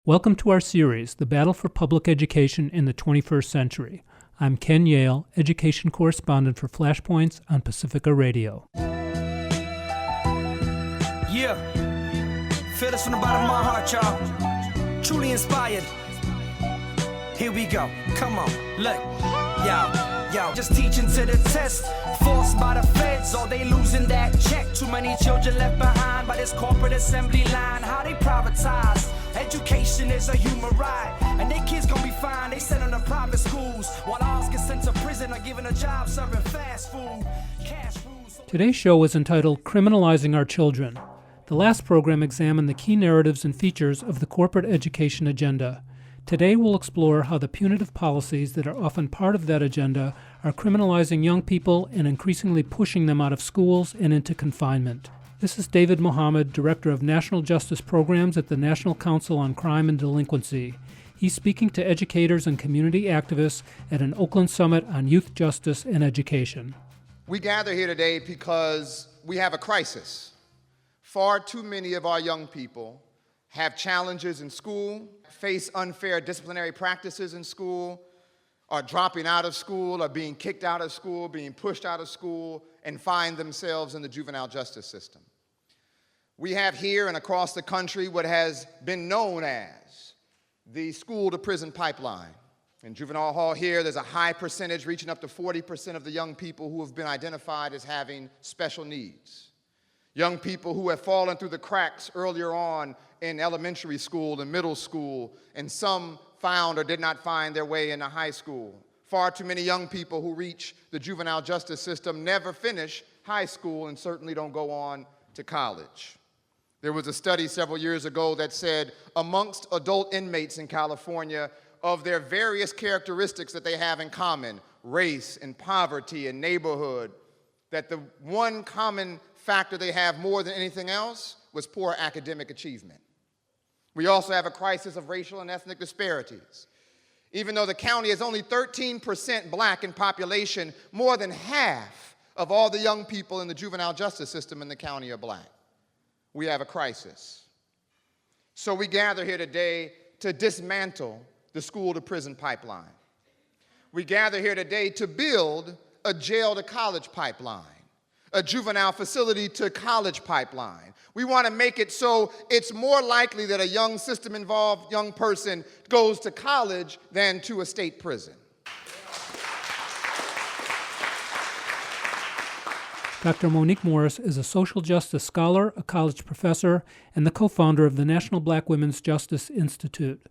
Welcome to our series, The Battle for Public Education in the 21st Century. I'm Ken Yale, education correspondent for Flashpoints on Pacifica Radio. Yeah, feel this from the bottom of my heart, y'all. Truly inspired. Here we go, come on, look, yo, just teaching to the test. Forced by the feds, or they losing that check. Too many children left behind by this corporate assembly line. How they privatize education is a human right, and their kids gonna be fine. They send them to private schools, while ours get sent to prison or given a job serving fast food. Cash food. Today's show is entitled Criminalizing Our Children. The last program examined the key narratives and features of the corporate education agenda. Today we'll explore how the punitive policies that are often part of that agenda are criminalizing young people and increasingly pushing them out of schools and into confinement. This is David Mohammed, Director of National Justice Programs at the National Council on Crime and Delinquency. He's speaking to educators and community activists at an Oakland Summit on Youth Justice and Education. We gather here today because we have a crisis. Far too many of our young people have challenges in school, face unfair disciplinary practices in school, are dropping out of school, are being kicked out of school, being pushed out of school, and find themselves in the juvenile justice system. We have here and across the country what has been known as the school-to-prison pipeline. In juvenile hall here, there's a high percentage, reaching up to 40% of the young people who have been identified as having special needs. Young people who have fallen through the cracks earlier on in elementary school and middle school, and some found or did not find their way into high school. Far too many young people who reach the juvenile justice system never finish high school and certainly don't go on to college. There was a study several years ago that said amongst adult inmates in California, of their various characteristics that they have in common, race and poverty and neighborhood, that the one common factor they have more than anything else was poor academic achievement. We also have a crisis of racial and ethnic disparities. Even though the county is only 13% black in population, more than half of all the young people in the juvenile justice system in the county are black. We have a crisis. So we gather here today to dismantle the school-to-prison pipeline. We gather here today to build a jail-to-college pipeline, a juvenile facility-to-college pipeline. We want to make it so it's more likely that a young system-involved young person goes to college than to a state prison. Dr. Monique Morris is a social justice scholar, a college professor, and the co-founder of the National Black Women's Justice Institute.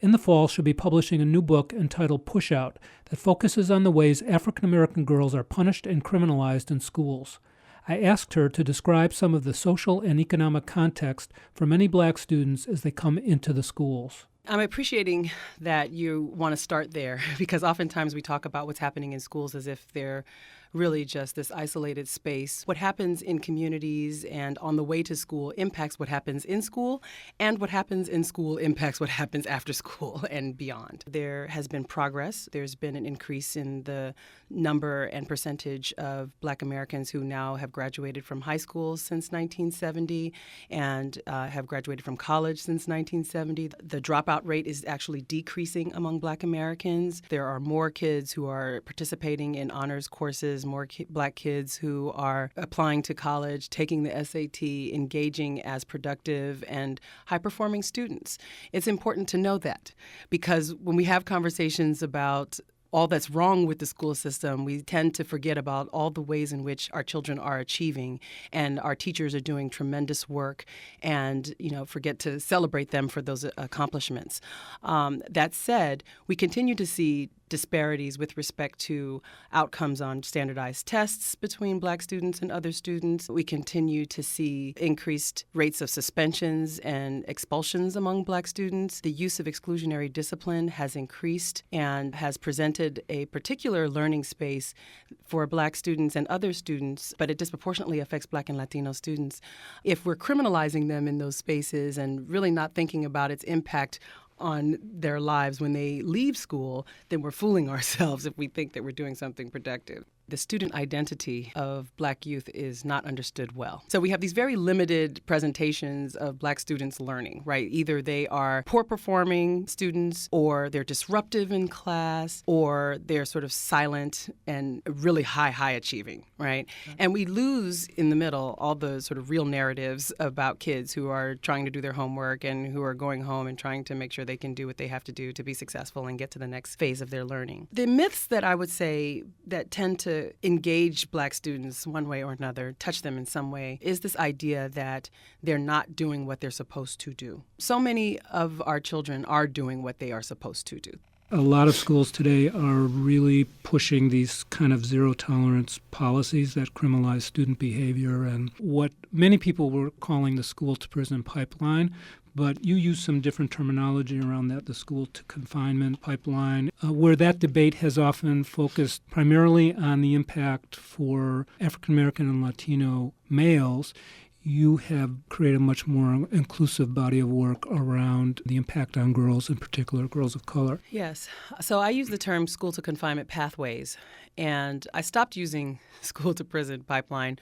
In the fall, she'll be publishing a new book entitled Push Out that focuses on the ways African American girls are punished and criminalized in schools. I asked her to describe some of the social and economic context for many black students as they come into the schools. I'm appreciating that you want to start there because oftentimes we talk about what's happening in schools as if they're really just this isolated space. What happens in communities and on the way to school impacts what happens in school, and what happens in school impacts what happens after school and beyond. There has been progress. There's been an increase in the number and percentage of Black Americans who now have graduated from high school since 1970 and have graduated from college since 1970. The dropout rate is actually decreasing among Black Americans. There are more kids who are participating in honors courses, more Black kids who are applying to college, taking the SAT, engaging as productive and high-performing students. It's important to know that because when we have conversations about all that's wrong with the school system, we tend to forget about all the ways in which our children are achieving, and our teachers are doing tremendous work, and forget to celebrate them for those accomplishments. That said, we continue to see disparities with respect to outcomes on standardized tests between Black students and other students. We continue to see increased rates of suspensions and expulsions among Black students. The use of exclusionary discipline has increased and has presented a particular learning space for Black students and other students, but it disproportionately affects Black and Latino students. If we're criminalizing them in those spaces and really not thinking about its impact on their lives when they leave school, then we're fooling ourselves if we think that we're doing something productive. the student identity of Black youth is not understood well. So we have these very limited presentations of Black students learning, right? Either they are poor performing students, or they're disruptive in class, or they're sort of silent and really high achieving, right? And we lose in the middle all the sort of real narratives about kids who are trying to do their homework and who are going home and trying to make sure they can do what they have to do to be successful and get to the next phase of their learning. The myths that I would say that tend to engage Black students one way or another, touch them in some way, is this idea that they're not doing what they're supposed to do. So many of our children are doing what they are supposed to do. A lot of schools today are really pushing these kind of zero-tolerance policies that criminalize student behavior and what many people were calling the school-to-prison pipeline. But you use some different terminology around that, the school-to-confinement pipeline, where that debate has often focused primarily on the impact for African-American and Latino males. You have created a much more inclusive body of work around the impact on girls, in particular girls of color. Yes. So I use the term school-to-confinement pathways, and I stopped using school-to-prison pipeline,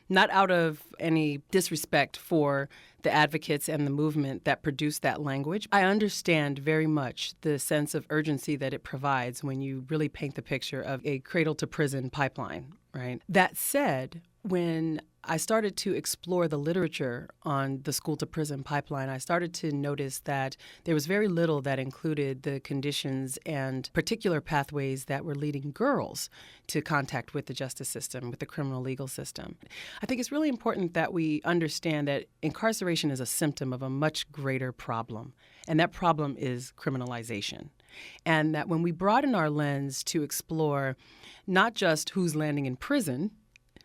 not out of any disrespect for the advocates and the movement that produced that language. I understand very much the sense of urgency that it provides when you really paint the picture of a cradle-to-prison pipeline, right? That said, when I started to explore the literature on the school-to-prison pipeline, I started to notice that there was very little that included the conditions and particular pathways that were leading girls to contact with the justice system, with the criminal legal system. I think it's really important that we understand that incarceration is a symptom of a much greater problem, and that problem is criminalization. And that when we broaden our lens to explore not just who's landing in prison,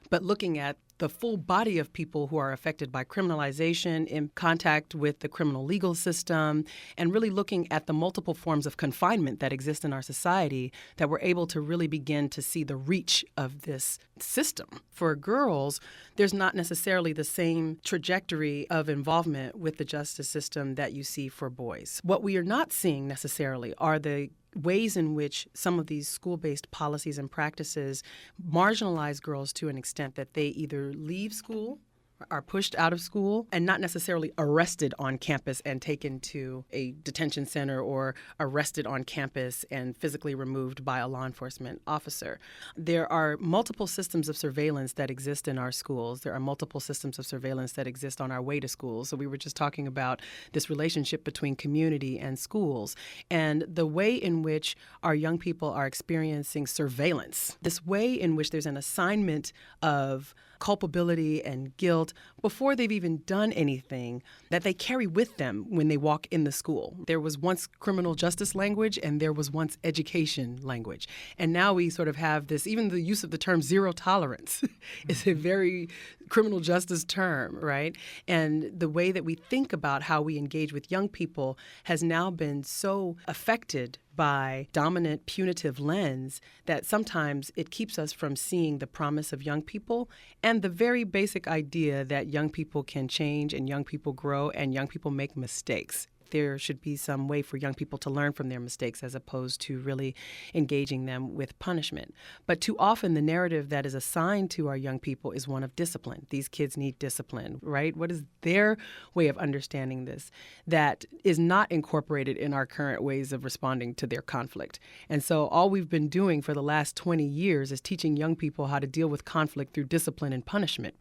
but looking at the full body of people who are affected by criminalization, in contact with the criminal legal system, and really looking at the multiple forms of confinement that exist in our society, that we're able to really begin to see the reach of this system. For girls, there's not necessarily the same trajectory of involvement with the justice system that you see for boys. What we are not seeing necessarily are the ways in which some of these school-based policies and practices marginalize girls to an extent that they either leave school, are pushed out of school, and not necessarily arrested on campus and taken to a detention center or arrested on campus and physically removed by a law enforcement officer. There are multiple systems of surveillance that exist in our schools. There are multiple systems of surveillance that exist on our way to school. So we were just talking about this relationship between community and schools, and the way in which our young people are experiencing surveillance, this way in which there's an assignment of culpability and guilt before they've even done anything that they carry with them when they walk in the school. There was once criminal justice language and there was once education language. And now we sort of have this, even the use of the term zero tolerance is a very criminal justice term, right? And the way that we think about how we engage with young people has now been so affected by dominant punitive lens that sometimes it keeps us from seeing the promise of young people and the very basic idea that young people can change and young people grow and young people make mistakes. There should be some way for young people to learn from their mistakes as opposed to really engaging them with punishment. But too often the narrative that is assigned to our young people is one of discipline. These kids need discipline, right? What is their way of understanding this that is not incorporated in our current ways of responding to their conflict? And so all we've been doing for the last 20 years is teaching young people how to deal with conflict through discipline and punishment.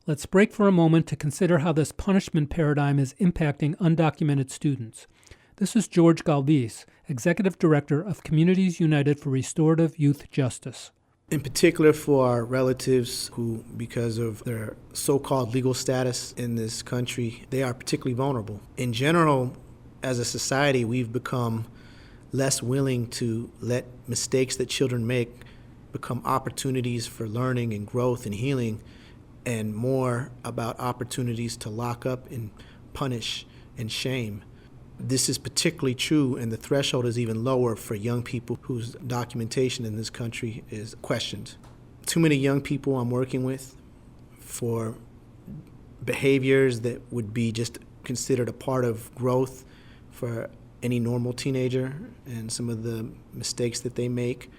Let's break for a moment to consider how this punishment paradigm is impacting undocumented students. This is George Galvis, Executive Director of Communities United for Restorative Youth Justice. In particular for our relatives who, because of their so-called legal status in this country, they are particularly vulnerable. In general, as a society, we've become less willing to let mistakes that children make become opportunities for learning and growth and healing, and more about opportunities to lock up and punish and shame. This is particularly true, and the threshold is even lower for young people whose documentation in this country is questioned. Too many young people I'm working with for behaviors that would be just considered a part of growth for any normal teenager, and some of the mistakes that they make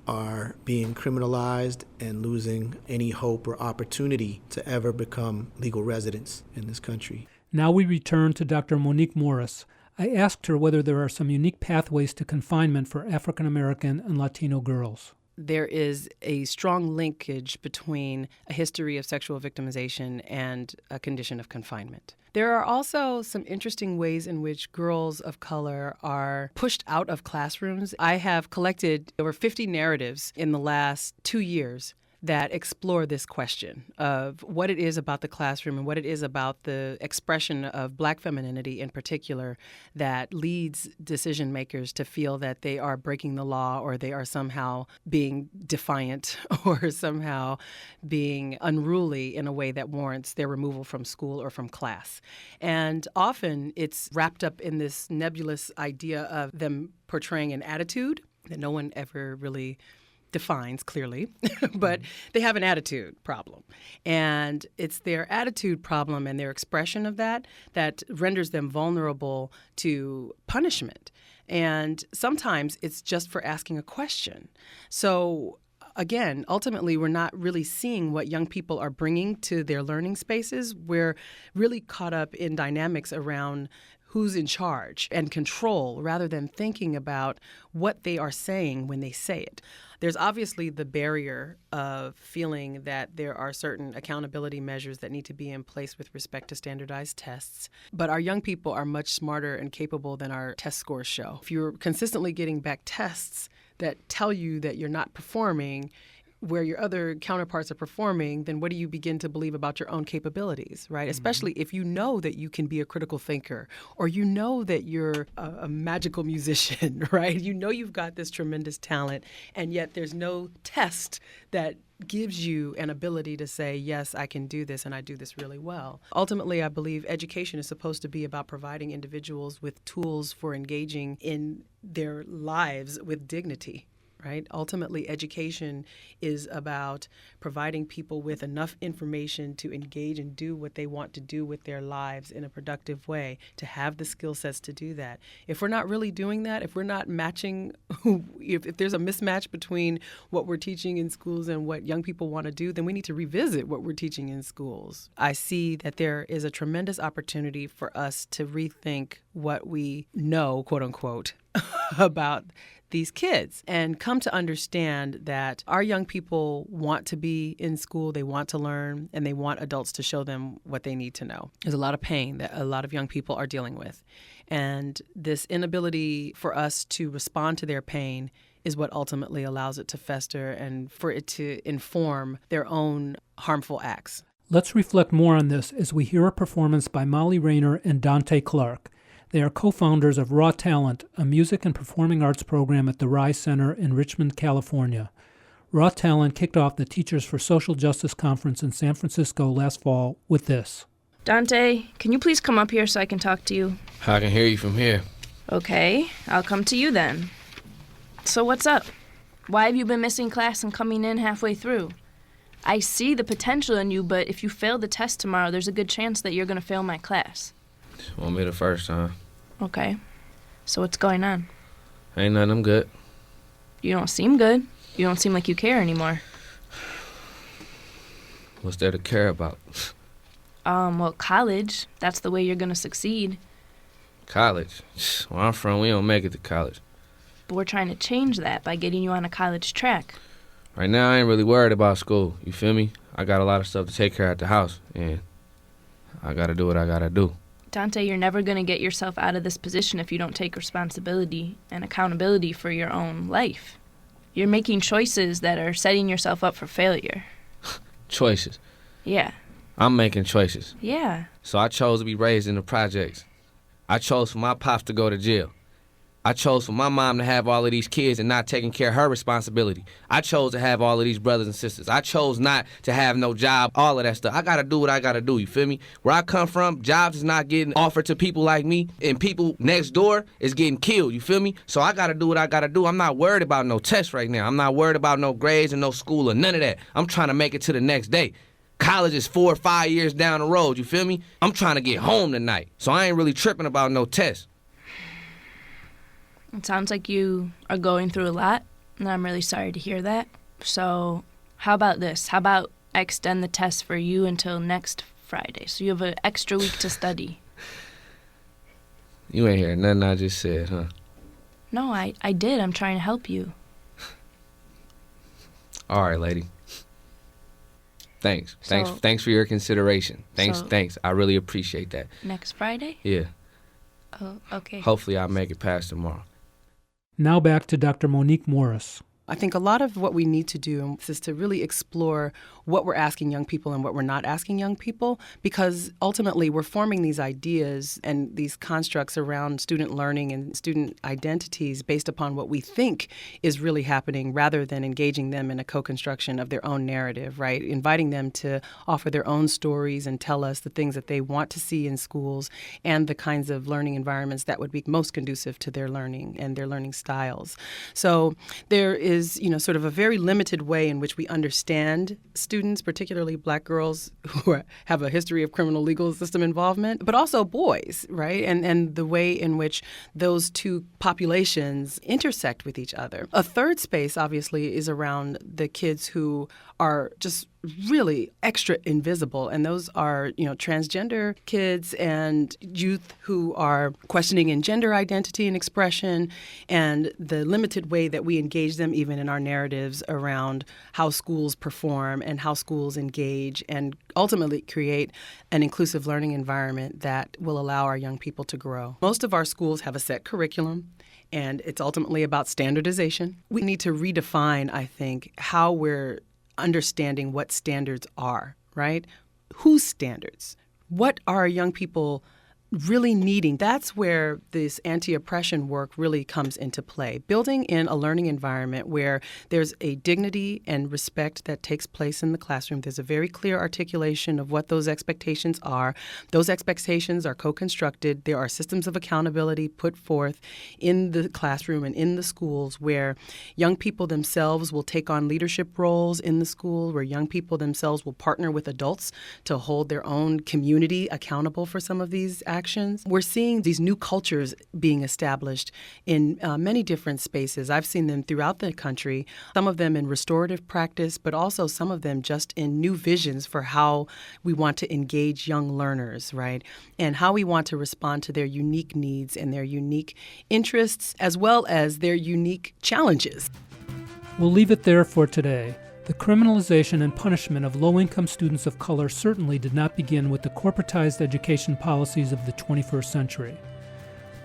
are being criminalized and losing any hope or opportunity to ever become legal residents in this country. Now we return to Dr. Monique Morris. I asked her whether there are some unique pathways to confinement for African American and Latino girls. There is a strong linkage between a history of sexual victimization and a condition of confinement. There are also some interesting ways in which girls of color are pushed out of classrooms. I have collected over 50 narratives in the last 2 years that explore this question of what it is about the classroom and what it is about the expression of Black femininity in particular that leads decision makers to feel that they are breaking the law or they are somehow being defiant or somehow being unruly in a way that warrants their removal from school or from class. And often it's wrapped up in this nebulous idea of them portraying an attitude that no one ever really defines clearly, but they have an attitude problem. And it's their attitude problem and their expression of that that renders them vulnerable to punishment. And sometimes it's just for asking a question. So again, ultimately, we're not really seeing what young people are bringing to their learning spaces. We're really caught up in dynamics around who's in charge and control rather than thinking about what they are saying when they say it. There's obviously the barrier of feeling that there are certain accountability measures that need to be in place with respect to standardized tests. But our young people are much smarter and capable than our test scores show. If you're consistently getting back tests that tell you that you're not performing where your other counterparts are performing, then what do you begin to believe about your own capabilities, right? Mm-hmm. Especially if you know that you can be a critical thinker or you know that you're a magical musician, right? You know you've got this tremendous talent, and yet there's no test that gives you an ability to say, yes, I can do this and I do this really well. Ultimately, I believe education is supposed to be about providing individuals with tools for engaging in their lives with dignity. Right? Ultimately, education is about providing people with enough information to engage and do what they want to do with their lives in a productive way, to have the skill sets to do that. If we're not really doing that, if we're not matching, if there's a mismatch between what we're teaching in schools and what young people want to do, then we need to revisit what we're teaching in schools. I see that there is a tremendous opportunity for us to rethink what we know, quote unquote, about these kids and come to understand that our young people want to be in school, they want to learn, and they want adults to show them what they need to know. There's a lot of pain that a lot of young people are dealing with. And this inability for us to respond to their pain is what ultimately allows it to fester and for it to inform their own harmful acts. Let's reflect more on this as we hear a performance by Molly Rayner and Dante Clark. They are co-founders of Raw Talent, a music and performing arts program at the Rise Center in Richmond, California. Raw Talent kicked off the Teachers for Social Justice Conference in San Francisco last fall with this. Dante, can you please come up here so I can talk to you? I can hear you from here. Okay, I'll come to you then. So what's up? Why have you been missing class and coming in halfway through? I see the potential in you, but if you fail the test tomorrow, there's a good chance that you're going to fail my class. Won't be the first time. Okay. So what's going on? Ain't nothing, I'm good. You don't seem good. You don't seem like you care anymore. What's there to care about? Well, college. That's the way you're gonna succeed. College? Where I'm from, we don't make it to college. But we're trying to change that by getting you on a college track. Right now, I ain't really worried about school, you feel me? I got a lot of stuff to take care of at the house, and I gotta do what I gotta do. Dante, you're never going to get yourself out of this position if you don't take responsibility and accountability for your own life. You're making choices that are setting yourself up for failure. Choices? Yeah. I'm making choices. Yeah. So I chose to be raised in the projects. I chose for my pops to go to jail. I chose for my mom to have all of these kids and not taking care of her responsibility. I chose to have all of these brothers and sisters. I chose not to have no job, all of that stuff. I got to do what I got to do, you feel me? Where I come from, jobs is not getting offered to people like me, and people next door is getting killed, you feel me? So I got to do what I got to do. I'm not worried about no tests right now. I'm not worried about no grades and no school or none of that. I'm trying to make it to the next day. College is 4 or 5 years down the road, you feel me? I'm trying to get home tonight. So I ain't really tripping about no tests. It sounds like you are going through a lot. And I'm really sorry to hear that. So how about this? How about I extend the test for you until next Friday, so you have an extra week to study. You ain't hear nothing I just said, huh? No, I did. I'm trying to help you. All right, lady. Thanks. Thanks for your consideration. Thanks. I really appreciate that. Next Friday? Yeah. Oh, okay. Hopefully I'll make it past tomorrow. Now back to Dr. Monique Morris. I think a lot of what we need to do is to really explore what we're asking young people and what we're not asking young people, because ultimately we're forming these ideas and these constructs around student learning and student identities based upon what we think is really happening rather than engaging them in a co-construction of their own narrative, right? Inviting them to offer their own stories and tell us the things that they want to see in schools and the kinds of learning environments that would be most conducive to their learning and their learning styles. So there is, sort of a very limited way in which we understand students, particularly Black girls who have a history of criminal legal system involvement, but also boys, right? And the way in which those two populations intersect with each other. A third space, obviously, is around the kids who are just really extra invisible, and those are, transgender kids and youth who are questioning in gender identity and expression, and the limited way that we engage them even in our narratives around how schools perform and how schools engage and ultimately create an inclusive learning environment that will allow our young people to grow. Most of our schools have a set curriculum, and it's ultimately about standardization. We need to redefine, I think, how we're understanding what standards are, right? Whose standards? What are young people really needing? That's where this anti-oppression work really comes into play. Building in a learning environment where there's a dignity and respect that takes place in the classroom. There's a very clear articulation of what those expectations are. Those expectations are co-constructed. There are systems of accountability put forth in the classroom and in the schools where young people themselves will take on leadership roles in the school, where young people themselves will partner with adults to hold their own community accountable for some of these actions. We're seeing these new cultures being established in many different spaces. I've seen them throughout the country, some of them in restorative practice, but also some of them just in new visions for how we want to engage young learners, right? And how we want to respond to their unique needs and their unique interests, as well as their unique challenges. We'll leave it there for today. The criminalization and punishment of low-income students of color certainly did not begin with the corporatized education policies of the 21st century.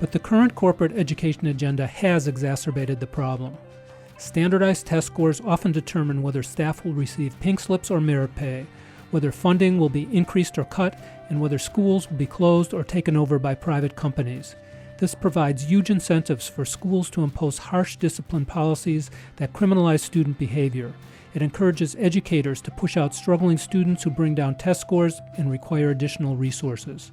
But the current corporate education agenda has exacerbated the problem. Standardized test scores often determine whether staff will receive pink slips or merit pay, whether funding will be increased or cut, and whether schools will be closed or taken over by private companies. This provides huge incentives for schools to impose harsh discipline policies that criminalize student behavior. It encourages educators to push out struggling students who bring down test scores and require additional resources.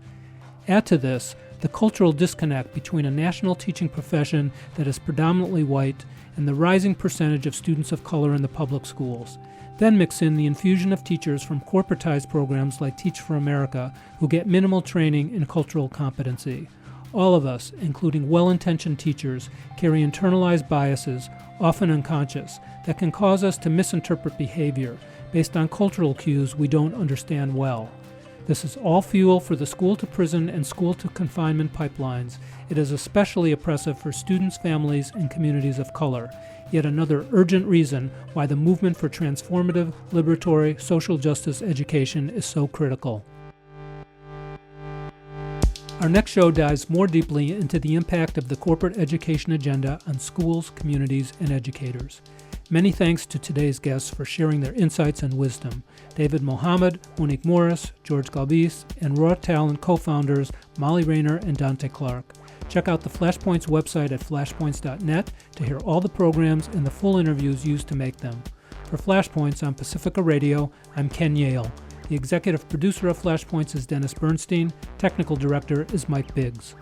Add to this the cultural disconnect between a national teaching profession that is predominantly white and the rising percentage of students of color in the public schools. Then mix in the infusion of teachers from corporatized programs like Teach for America who get minimal training in cultural competency. All of us, including well-intentioned teachers, carry internalized biases, often unconscious, that can cause us to misinterpret behavior based on cultural cues we don't understand well. This is all fuel for the school-to-prison and school-to-confinement pipelines. It is especially oppressive for students, families, and communities of color. Yet another urgent reason why the movement for transformative, liberatory, social justice education is so critical. Our next show dives more deeply into the impact of the corporate education agenda on schools, communities, and educators. Many thanks to today's guests for sharing their insights and wisdom. David Mohammed, Monique Morris, George Galbis, and Raw Talent co-founders Molly Rayner and Dante Clark. Check out the Flashpoints website at flashpoints.net to hear all the programs and the full interviews used to make them. For Flashpoints on Pacifica Radio, I'm Ken Yale. The executive producer of Flashpoints is Dennis Bernstein. Technical director is Mike Biggz.